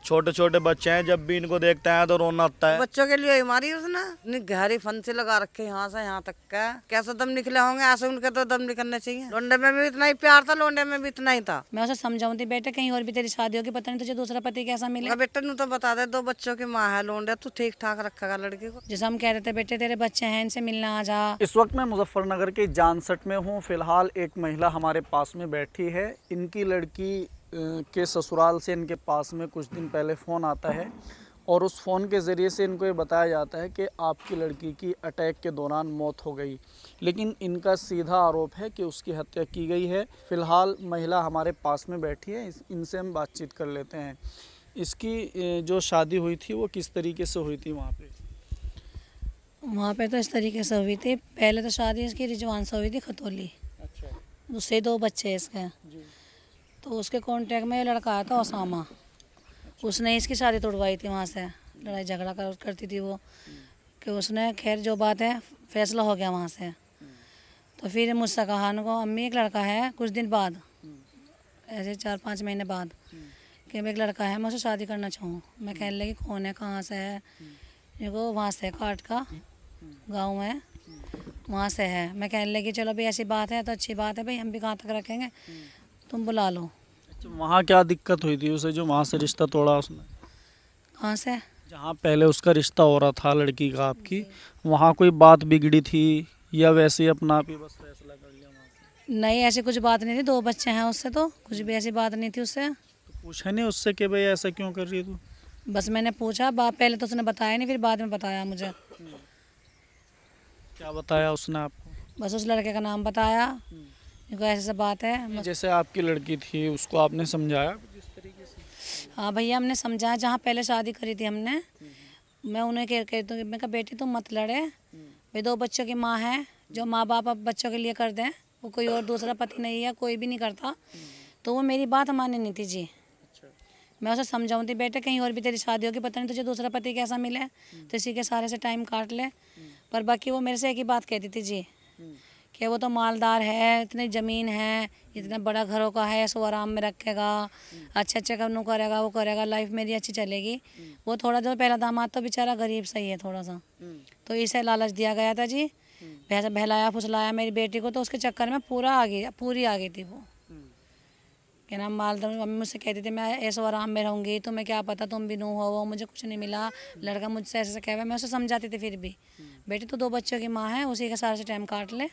छोटे छोटे बच्चे हैं, जब भी इनको देखते हैं तो रोना आता है। बच्चों के लिए ही मारी उसने गहरी फंसी लगा रखे यहाँ से यहाँ तक का। कैसे दम निकले होंगे, ऐसे उनके तो दम निकलने चाहिए। लोंडे में भी इतना ही प्यार था, लोंडे में भी इतना ही था। मैं उसे समझाऊं थी, बेटे कहीं और भी तेरी शादी होगी, पता नहीं तुझे दूसरा पति कैसा मिले। बेटे नु तो बता दे, 2 बच्चों की माँ है, लोंडे तू ठीक ठाक रखेगा लड़की को। जैसे हम कह रहे थे, बेटे तेरे बच्चे हैं, इनसे मिलना आ जा। इस वक्त मैं मुजफ्फरनगर के जानसठ में हूँ। फिलहाल एक महिला हमारे पास में बैठी है। इनकी लड़की के ससुराल से इनके पास में कुछ दिन पहले फ़ोन आता है और उस फ़ोन के ज़रिए से इनको ये बताया जाता है कि आपकी लड़की की अटैक के दौरान मौत हो गई, लेकिन इनका सीधा आरोप है कि उसकी हत्या की गई है। फ़िलहाल महिला हमारे पास में बैठी है, इनसे हम बातचीत कर लेते हैं। इसकी जो शादी हुई थी वो किस तरीके से हुई थी वहाँ पे? वहाँ पे तो इस तरीके से हुई थी, पहले तो शादी इसकी रिजवान से हुई थी, खतौली। अच्छा उससे 2 बच्चे हैं इसके। जी। तो उसके कॉन्टेक्ट में ये लड़का आया था ओसामा, उसने इसकी शादी तोड़वाई थी वहाँ से। लड़ाई झगड़ा करती थी वो, कि उसने खैर जो बात है फैसला हो गया वहाँ से। तो फिर मुझसे कहा उनको, अम्मी एक लड़का है, कुछ दिन बाद ऐसे 4-5 महीने बाद, कि मैं एक लड़का है, मैं उससे शादी करना चाहूँ। मैं कहने लगी कौन है, कहाँ से है? देखो वहाँ से काट का गाँव है, वहाँ से है। मैं कहने लगी चलो भाई ऐसी बात है तो अच्छी बात है भाई, हम भी कहाँ तक रखेंगे, तुम बुला लो। अच्छा, वहाँ क्या दिक्कत हुई थी उसे जो वहाँ से रिश्ता तोड़ा उसने? कहाँ से? जहाँ पहले उसका रिश्ता हो रहा था लड़की का आपकी, वहाँ कोई बात बिगड़ी थी या वैसे ही अपना आप ही बस फैसला कर लिया वहाँ से? नहीं ऐसी कुछ बात नहीं थी, 2 बच्चे हैं उससे, तो कुछ भी ऐसी बात नहीं थी उससे। तो पूछा नहीं उससे कि भाई ऐसा क्यों कर रही है तू? बस मैंने पूछा, बात पहले तो उसने बताया नहीं, फिर बाद में बताया मुझे। क्या बताया उसने आपको? बस उस लड़के का नाम बताया, देखो ऐसे बात है। जैसे आपकी लड़की थी उसको आपने समझाया जिस तरीके से? हाँ भैया हमने समझाया, जहाँ पहले शादी करी थी हमने, मैं उन्हें कहती हूँ, मैं कहा बेटी तुम मत लड़े भाई, 2 बच्चों की माँ है, जो माँ बाप अब बच्चों के लिए कर दें, वो कोई और दूसरा पति नहीं है, कोई भी नहीं करता। तो वो मेरी बात माने नहीं थी जी। मैं उसे समझाऊँ थी, बेटे कहीं और भी तेरी शादी होगी, पता नहीं तुझे दूसरा पति कैसा मिले, तो इसी के सारे से टाइम काट ले। पर बाकी वो मेरे से एक ही बात कहती थी जी, कि वो तो मालदार है, इतनी ज़मीन है, इतना बड़ा घरों का है, सो आराम में रखेगा, अच्छे अच्छे काम करेगा, वो करेगा, लाइफ मेरी अच्छी चलेगी। वो थोड़ा जो पहला दामाद तो बेचारा गरीब सही है थोड़ा सा, तो इसे लालच दिया गया था जी, वैसे बहलाया फुसलाया मेरी बेटी को, तो उसके चक्कर में पूरी आ गई थी वो। क्या नाम मालदार, मम्मी मुझसे कहती थी मैं ऐसे आराम में रहूँगी, तुम्हें क्या पता, तुम भी नू हो, वो मुझे कुछ नहीं मिला, लड़का मुझसे ऐसे कह, मैं उसे समझाती थी फिर भी, बेटी तो 2 बच्चों की माँ है, उसी के सारे से टाइम काट ले,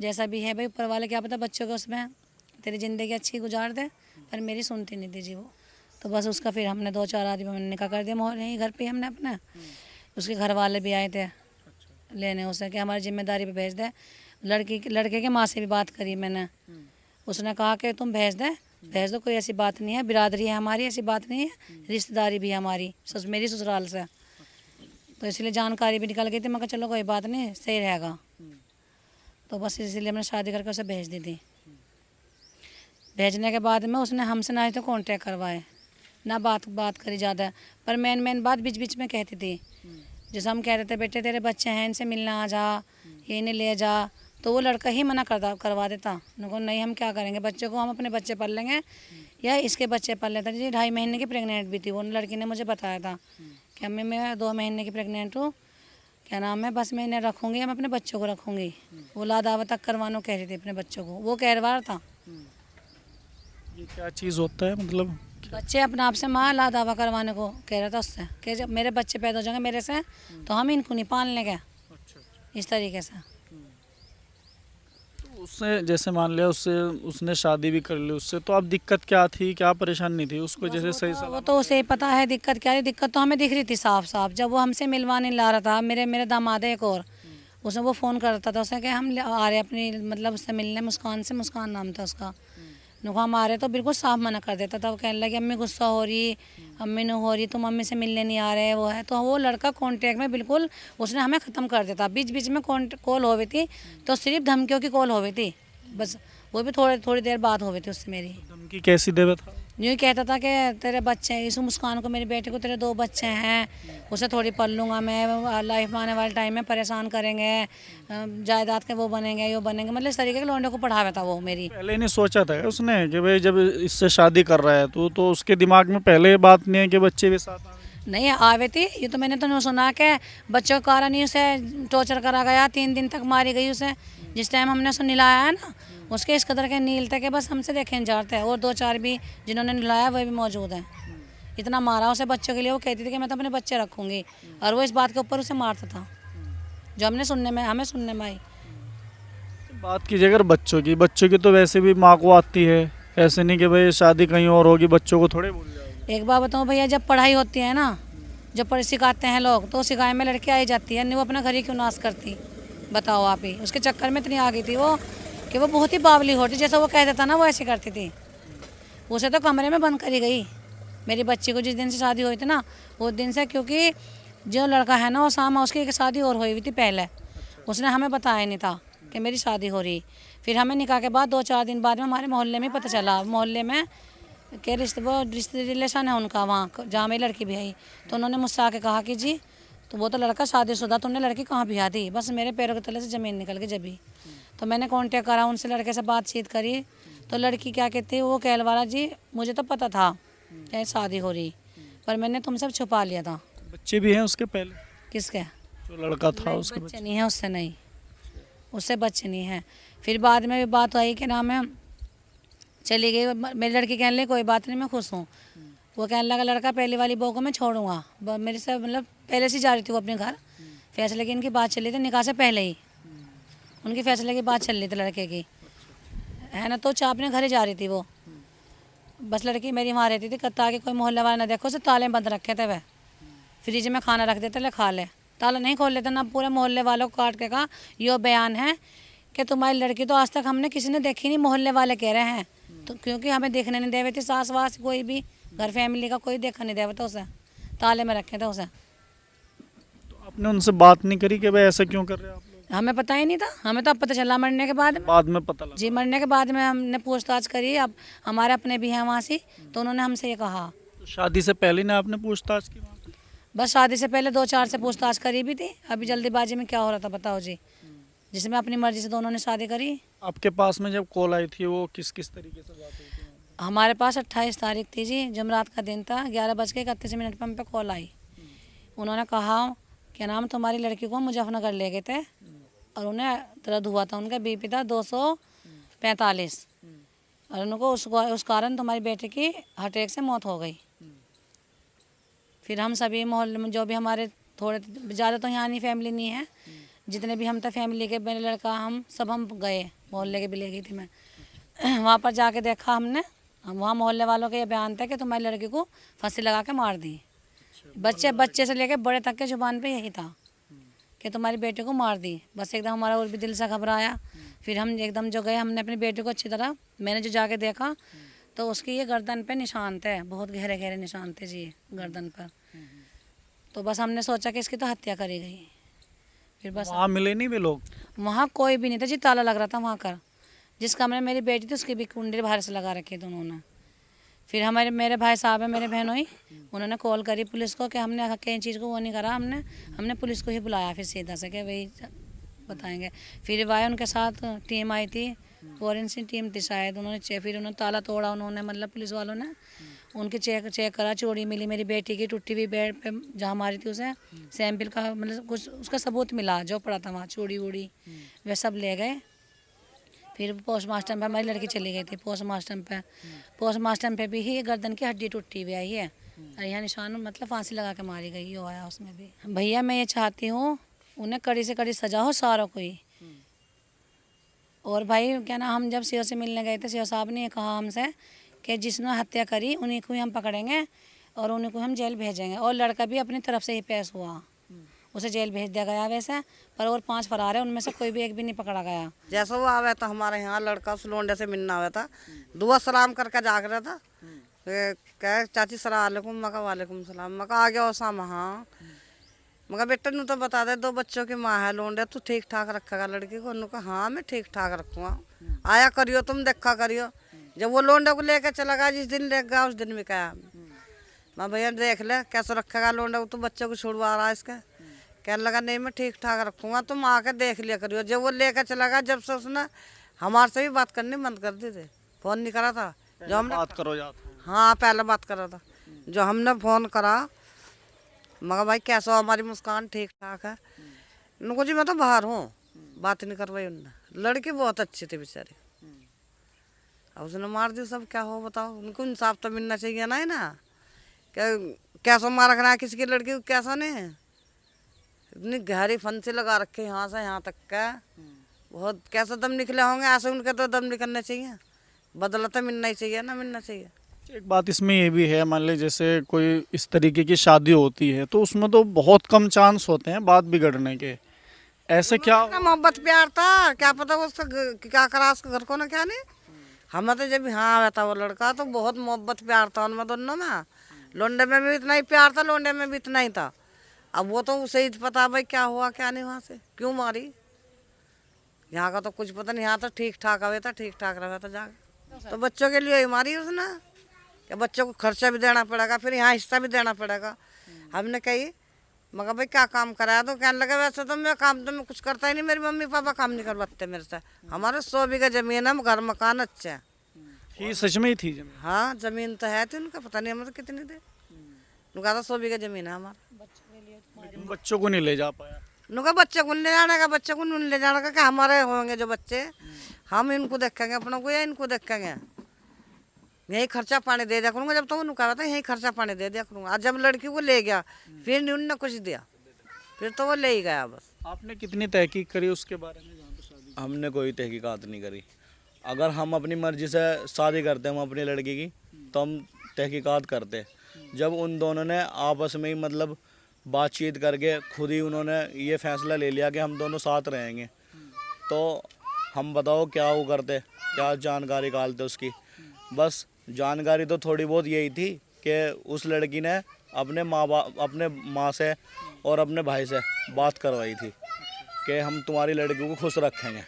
जैसा भी है भाई ऊपर वाले, क्या पता बच्चों को उसमें तेरी ज़िंदगी अच्छी गुजार दे। पर मेरी सुनती नहीं थी जी वो। तो बस उसका फिर हमने 2-4 आदमी हमने निकाह कर दिया मोहल्ले ही घर पे ही हमने अपने। उसके घर वाले भी आए थे लेने उसे, कि हमारी जिम्मेदारी पे भेज दे। लड़के के माँ से भी बात करी मैंने, उसने कहा कि तुम भेज दो, कोई ऐसी बात नहीं है, बिरादरी है हमारी, ऐसी बात नहीं है, रिश्तेदारी भी है हमारी मेरी ससुराल से। तो इसलिए जानकारी भी निकल गई थी, मैं कहा चलो कोई बात नहीं, सही रहेगा। तो बस इसलिए मैंने शादी करके उसे भेज दी थी। भेजने के बाद में उसने हमसे ना तो कांटेक्ट करवाए, ना बात करी ज़्यादा, पर मेन बात बीच बीच में कहती थी। जैसे हम कह रहे थे बेटे तेरे बच्चे हैं, इनसे मिलना आ जा, ये इन्हें ले जा, तो वो लड़का ही मना करवा देता। उनको नहीं हम क्या करेंगे, बच्चे को हम अपने बच्चे पाल लेंगे या इसके बच्चे पाल लेते। जी 2.5 महीने की प्रेग्नेंट भी थी वो लड़की ने मुझे बताया था कि अम्मी मैं 2 महीने की प्रेग्नेंट हूँ, क्या नाम है, बस मैं इन्हें रखूँगी, हम अपने बच्चों को रखूँगी। वो लादावा तक करवानो कह रही थी अपने बच्चों को, वो कहरवार था। ये क्या चीज़ होता है मतलब? बच्चे अपने आप से माँ लादावा करवाने को कह रहा था उससे, कि जब मेरे बच्चे पैदा हो जाएंगे मेरे से तो हम इनको नहीं पालने के, इस तरीके से। तो उससे जैसे मान लिया उसने शादी भी कर ली उससे, तो अब दिक्कत क्या थी, क्या परेशानी थी उसको? जैसे सही वो तो उसे ही पता है दिक्कत क्या है। दिक्कत तो हमें दिख रही थी साफ साफ, जब वो हमसे मिलवाने ला रहा था, मेरे दामाद एक और, उसने वो फ़ोन करता था उसे कि हम आ रहे अपनी मतलब उससे मिलने, मुस्कान नाम था उसका, नुका हम आ रहे, तो बिल्कुल साफ मना कर देता था। वो कहने लगे अम्मी गुस्सा हो रही, अम्मी नहीं हो रही, तुम मम्मी से मिलने नहीं आ रहे, वो है। तो वो लड़का कांटेक्ट में बिल्कुल उसने हमें ख़त्म कर देता। बीच बीच में कॉल हो गई थी, तो सिर्फ धमकियों की कॉल हो गई थी बस, वो भी थोड़ी देर बाद हो गई थी उससे मेरी। धमकी कैसी देवे था? यूँ कहता था कि तेरे बच्चे, इस मुस्कान को, मेरी बेटे को, तेरे 2 बच्चे हैं, उसे थोड़ी पल लूँगा मैं, लाइफ में आने वाले टाइम में परेशान करेंगे, जायदाद के वो बनेंगे, यो बनेंगे, मतलब इस तरीके के लौंडे को पढ़ावा था वो मेरी। पहले नहीं सोचा था उसने कि भाई जब इससे शादी कर रहा है तो उसके दिमाग में पहले ये बात नहीं है कि बच्चे भी साथ आए? नहीं आवे थी, ये तो मैंने तो नहीं सुना कि बच्चों के कारण ही उसे टॉर्चर करा गया, 3 दिन तक मारी गई उसे। जिस टाइम हमने उसे नहलाया है ना, उसके इस कदर के नील थे कि बस हमसे देखे जाते हैं, और 2-4 भी जिन्होंने नहलाया वो भी मौजूद हैं। इतना मारा उसे बच्चों के लिए, वो कहती थी कि मैं तो अपने बच्चे रखूँगी, और वो इस बात के ऊपर उसे मारता था, जो हमें सुनने में आई। बात कीजिए अगर बच्चों की तो वैसे भी माँ को आती है, ऐसे नहीं कि भाई शादी कहीं और होगी बच्चों को थोड़े भूल जाओगे। एक बात बताऊँ भैया, जब पढ़ाई होती है ना, जब पढ़ सिखाते हैं लोग, तो सिखाए में लड़की आई जाती है, नहीं वो अपना घर ही क्यों नाश करती, बताओ आप ही। उसके चक्कर में इतनी आ गई थी वो कि वो बहुत ही बावली होती, जैसा वो कह देता ना वो ऐसे करती थी। उसे तो कमरे में बंद करी गई मेरी बच्ची को, जिस दिन से शादी हुई थी ना उस दिन से, क्योंकि जो लड़का है ना वो सामा, उसकी एक शादी और हुई थी पहले, उसने हमें बताया नहीं था कि मेरी शादी हो रही। फिर हमें निकाह के बाद 2-4 दिन बाद में हमारे मोहल्ले में पता चला, मोहल्ले में के रिश्ते रिलेशन है उनका वहाँ जहाँ मेरी लड़की भी आई, तो उन्होंने मुझसे आके कहा कि जी तो वो तो लड़का शादीशुदा, तुमने लड़की कहाँ ब्याह दी। बस मेरे पैरों के तले से ज़मीन निकल गई जब ही। तो मैंने कांटेक्ट करा उनसे, लड़के से बातचीत करी, तो लड़की क्या कहती है, वो कहलवारा जी मुझे तो पता था कि शादी हो रही, पर मैंने तुमसे छुपा लिया था। बच्चे भी हैं उसके पहले? किसके? जो लड़का था उसके बच्चे नहीं है उससे, नहीं उससे बच्चे नहीं हैं। फिर बाद में भी बात आई कि नाम है, चली गई मेरी लड़की, कहने लगी कोई बात नहीं मैं खुश हूँ। वो कहने लगा लड़का पहली वाली बहू को मैं छोड़ूंगा, मेरे से मतलब पहले से जा रही थी वो अपने घर, फैसले की इनकी बात चल रही थी, निकाह से पहले ही उनकी फैसले की बात चल रही थी लड़के की, है ना। तो अपने घर ही जा रही थी वो, बस लड़की मेरी वहाँ रहती थी, ताकि कोई मोहल्ले वाला ना देखो, उसे ताले बंद रखे थे वह, फ्रिज में खाना रख देते ले खा ले, ताला नहीं खोल लेते ना। पूरे मोहल्ले वालों को काट के कहा यो बयान है कि तुम्हारी लड़की तो आज तक हमने किसी ने देखी नहीं, मोहल्ले वाले कह रहे हैं, तो क्योंकि हमें देखने नहीं देवे थे, सास वास कोई भी घर फैमिली का कोई देखा नहीं देवा था उसे, ताले में रखे थे उसे। तो आपने उनसे बात नहीं करी कि भाई ऐसा क्यों कर रहे हैं आप लोग? हमें पता ही नहीं था, हमें तो अब पता चला मरने के बाद में पता लगा? जी मरने के बाद में हमने पूछताछ करी, अब हमारे अपने भी हैं वहाँ से, तो उन्होंने हमसे ये कहा। तो शादी से पहले ना आपने पूछताछ की? बस शादी से पहले 2-4 से पूछताछ करी भी थी, अभी जल्दीबाजी में क्या हो रहा था बताओ जी, जिसमें अपनी मर्जी से दोनों ने शादी करी। आपके पास में जब कॉल आई थी वो किस तरीके से बात हुई थी? हमारे पास 28 तारीख थी जी, जुमरात का दिन था, 11:31 पर हम पे कॉल आई। उन्होंने कहा क्या नाम तुम्हारी लड़की को मुजफ्फरनगर ले गए थे और उन्हें दर्द हुआ था, उनका बीपी था 245, और उनको उस कारण तुम्हारी बेटे की हार्ट अटैक से मौत हो गई। फिर हम सभी मोहल्ले में जो भी हमारे थोड़े ज़्यादा तो यहाँ नहीं फैमिली नहीं है, जितने भी हम थे फैमिली के, मेरे लड़का हम सब हम गए, मोहल्ले के भी ले गई थी मैं। वहाँ पर जाके देखा हमने, वहाँ मोहल्ले वालों का ये बयान था कि तुम्हारी लड़की को फांसी लगा के मार दी। बच्चे से लेके बड़े तक के जुबान पे यही था कि तुम्हारी बेटे को मार दी। बस एकदम हमारा और भी दिल से घबराया। फिर हम एकदम जो गए, हमने अपनी बेटे को अच्छी तरह, मैंने जो जाके देखा तो उसकी ये गर्दन पे निशान थे, बहुत गहरे गहरे निशान थे जी गर्दन पर। तो बस हमने सोचा कि इसकी तो हत्या करी गई। फिर बस वहाँ मिले नहीं वे लोग? वहाँ कोई भी नहीं था जी, ताला लग रहा था वहाँ का। जिस कमरे में मेरी बेटी थी उसकी भी कुंडी बाहर से लगा रखी थी उन्होंने। फिर मेरे भाई साहब है, मेरे बहनों ही, उन्होंने कॉल करी पुलिस को कि हमने कई चीज़ को वो नहीं करा, हमने पुलिस को ही बुलाया फिर सीधा से कि वही बताएंगे। फिर वाई उनके साथ टीम आई थी, फॉरेंसिक टीम थी शायद, फिर उन्होंने ताला तोड़ा, उन्होंने मतलब पुलिस वालों ने उनकी चेक करा, चोरी मिली मेरी बेटी की, टूटी हुई बेड पे जहाँ मारी थी उसे सैंपल का मतलब कुछ उसका सबूत मिला, जो पड़ा था वहाँ चूड़ी वूड़ी वे सब ले गए। फिर पोस्टमास्टम पे हमारी लड़की चली गई थी, पोस्टमास्टम पे भी ही गर्दन की हड्डी टूटी हुई आई है, और यहाँ निशान मतलब फांसी लगा के मारी गई हो आया उसमें भी। भैया मैं ये चाहती हूँ उन्हें कड़ी से कड़ी सजा हो सारों को ही। और भाई क्या ना, हम जब सीओ से मिलने गए थे, सीओ साहब ने कहा हमसे कि जिसने हत्या करी उन्हीं को ही हम पकड़ेंगे और उन्हीं को हम जेल भेजेंगे। और लड़का भी अपनी तरफ से ही पेश हुआ, उसे जेल भेज दिया गया वैसे, पर और 5 फरार है, उनमें से कोई भी एक भी नहीं पकड़ा गया। जैसे वो आवे था हमारे यहाँ लड़का उस लोंडे से मिलना हुआ था, दुआ सलाम करके जाग रहा था, कह चाची सलाम अलैकुम, मका वालेकुम सलाम, मका आ गया ओसामा। हाँ मगर बेटा नू तो बता दे, 2 बच्चों की माँ है लोंडे, तू ठीक ठाक रखेगा लड़की को? उन्होंने कहा हाँ मैं ठीक ठाक रखूँगा, आया करियो तुम देखा करियो। जब वो लोंडे को लेकर चला गया, जिस दिन ले गया उस दिन भी कहा मैं भैया देख ले कैसे रखेगा लोंडा को, तो बच्चे को छुड़वा रहा है इसका। कहने लगा नहीं मैं ठीक ठाक रखूँगा, तुम आकर देख लिया करियो। जब वो लेकर चला गया, जब से उसने हमारे से भी बात करनी बंद कर दी थी, फ़ोन नहीं करा था जो हमने। बात करो जाते हैं। हाँ पहले बात करा था, जो हमने फ़ोन करा मगर भाई कैसा हो हमारी मुस्कान, ठीक ठाक है। उनको जी मैं तो बाहर हूँ, बात नहीं करवाई उनने। लड़की बहुत अच्छी थी बेचारी, अब उसने मार दी सब, क्या हो बताओ। उनको इंसाफ तो मिलना चाहिए ना, है ना। क्या कैसा मार रखना है किसी की लड़की को, कैसा नहीं है। इतनी गहरी फंसी लगा रखे यहाँ से यहाँ तक का, बहुत कैसे दम निकले होंगे, ऐसे उनके तो दम निकलने चाहिए। बदला तो मिलना ही चाहिए ना, मिलना चाहिए। एक बात इसमें ये भी है, मान ली जैसे कोई इस तरीके की शादी होती है तो उसमें तो बहुत कम चांस होते हैं बात बिगड़ने के। ऐसे क्या इतना मोहब्बत प्यार था, क्या पता वो उसका क्या करा उसके घर को ना, क्या नहीं। हमें तो जब हाँ आया था वो लड़का तो बहुत मोहब्बत प्यार था उनमें दोनों में। लोंडे में भी इतना ही प्यार था, लोंडे में भी इतना ही था। अब वो तो उसे ही पता भाई क्या हुआ क्या नहीं, वहाँ से क्यों मारी। यहाँ का तो कुछ पता नहीं, यहाँ तो ठीक ठाक आवे था, ठीक ठाक रहा था जाके। तो बच्चों के लिए ही मारी उसने, क्या बच्चों को खर्चा भी देना पड़ेगा, फिर यहाँ हिस्सा भी देना पड़ेगा। हमने कही मगर भाई क्या काम कराया, तो कहने लगा वैसे तो मैं काम तो मैं कुछ करता ही नहीं, मेरे मम्मी पापा काम नहीं करवाते मेरे से। हमारे 100 बीघा जमीन है, घर मकान अच्छे है। ही सच में ही थी जमीन? हाँ जमीन तो है थी उनका, पता नहीं हमें तो कितनी थे। उनका तो 100 बीघा जमीन है हमारा। लेकिन बच्चों को नहीं ले जा पाया। उनका बच्चे को ले जाने का, बच्चे को ले जाने का, क्या हमारे होंगे जो बच्चे, हम इनको देखेंगे अपनों को या इनको देखेंगे। यही खर्चा पानी दे दिया करूँगा, जब तो उनका था यही खर्चा पानी दे दिया करूँगा। आज जब लड़की को ले गया फिर नहीं उनने कुछ दिया, फिर तो वो ले ही गया बस। आपने कितनी तहकीक करी उसके बारे में जहाँ पे शादी? हमने कोई तहकीकात नहीं करी। अगर हम अपनी मर्जी से शादी करते हैं हम अपनी लड़की की, तो हम तहकीकात करते। जब उन दोनों ने आपस में ही मतलब बातचीत करके खुद ही उन्होंने ये फैसला ले लिया कि हम दोनों साथ रहेंगे, तो हम बताओ क्या वो करते, क्या जानकारी निकालते उसकी। बस जानकारी तो थोड़ी बहुत यही थी कि उस लड़की ने अपने माँ से और अपने भाई से बात करवाई थी कि हम तुम्हारी लड़की को खुश रखेंगे।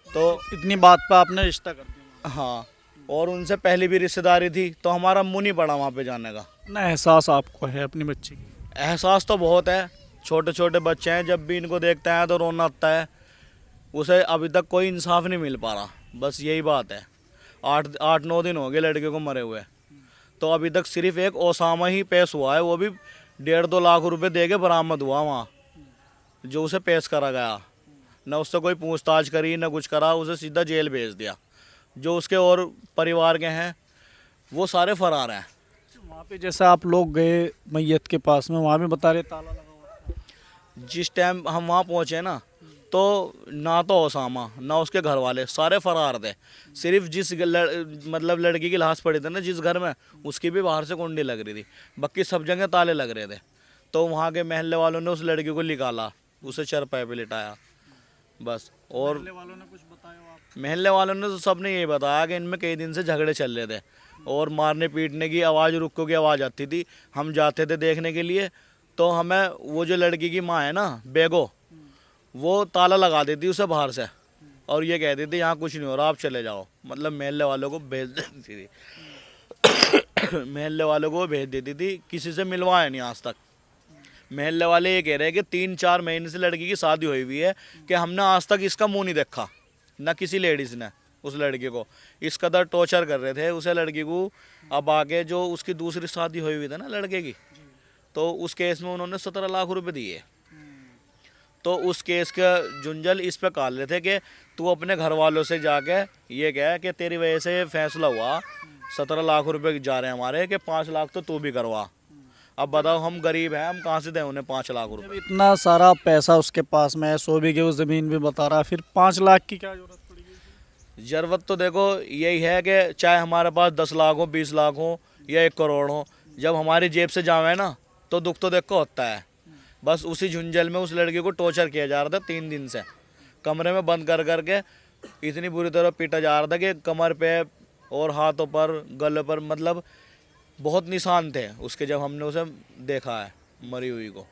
तो इतनी बात पे आपने रिश्ता कर दिया? हाँ, और उनसे पहले भी रिश्तेदारी थी, तो हमारा मुँह नहीं पड़ा वहाँ पे जाने का। ना एहसास आपको है अपनी बच्ची की? एहसास तो बहुत है, छोटे छोटे बच्चे हैं, जब भी इनको देखते हैं तो रोना आता है। उसे अभी तक कोई इंसाफ नहीं मिल पा रहा, बस यही बात है। 8-9 दिन हो गए लड़के को मरे हुए, तो अभी तक सिर्फ एक ओसामा ही पेश हुआ है, वो भी 1.5-2 लाख रुपए दे के बरामद हुआ वहाँ, जो उसे पेश करा गया। न उससे कोई पूछताछ करी न कुछ करा, उसे सीधा जेल भेज दिया। जो उसके और परिवार के हैं वो सारे फरार हैं। वहाँ पे जैसे आप लोग गए मैयत के पास में, वहाँ भी बता रहे ताला लगा हुआ था? जिस टाइम हम वहाँ पहुँचे ना, तो ना तो ओसामा ना उसके घर वाले, सारे फरार थे। सिर्फ जिस मतलब लड़की की लाश पड़ी थी ना जिस घर में, उसकी भी बाहर से कुंडी लग रही थी, बाकी सब जगह ताले लग रहे थे। तो वहाँ के महल्ले वालों ने उस लड़की को निकाला, उसे चरपाई पे लिटाया बस। और महल्ले वालों ने कुछ बताया आप? महल्ले वालों ने तो सबने यही बताया कि इनमें कई दिन से झगड़े चल रहे थे और मारने पीटने की आवाज़, रुक्कों की आवाज़ आती थी। हम जाते थे देखने के लिए, तो हमें वो जो लड़की की माँ है ना बेगो, वो ताला लगा देती उसे बाहर से और ये कहती थी यहाँ कुछ नहीं हो रहा, आप चले जाओ। मतलब महल्ले वालों को भेज देती थी महल्ले वालों को भेज देती थी, किसी से मिलवाया नहीं आज तक। महल्ले वाले ये कह रहे हैं कि 3-4 महीने से लड़की की शादी हुई हुई है कि हमने आज तक इसका मुंह नहीं देखा, ना किसी लेडीज़ ने उस लड़की को। इस कदर टॉर्चर कर रहे थे उसे लड़की को। अब आगे जो उसकी दूसरी शादी हुई हुई थी ना लड़के की, तो उस केस में उन्होंने 17 लाख रुपए दिए। तो उस केस का जुंजल इस पे काट रहे थे कि तू अपने घर वालों से जाके ये कह कि तेरी वजह से फैसला हुआ, 17 लाख रुपए जा रहे हैं हमारे, कि 5 लाख तो तू भी करवा। अब बताओ हम गरीब हैं, हम कहाँ से दें उन्हें 5 लाख जब रुपए। इतना सारा पैसा उसके पास में है, 100 बीघे उस ज़मीन भी बता रहा है, फिर 5 लाख की क्या जरूरत पड़ेगी? ज़रूरत तो देखो यही है कि चाहे हमारे पास 10 लाख हो, 20 लाख हो या 1 करोड़ हो, जब हमारी जेब से जावे ना तो दुख तो देखो होता है। बस उसी झुंझल में उस लड़की को टॉर्चर किया जा रहा था 3 दिन से, कमरे में बंद कर करके इतनी बुरी तरह पीटा जा रहा था कि कमर पे और हाथों पर, गले पर, मतलब बहुत निशान थे उसके, जब हमने उसे देखा है मरी हुई को।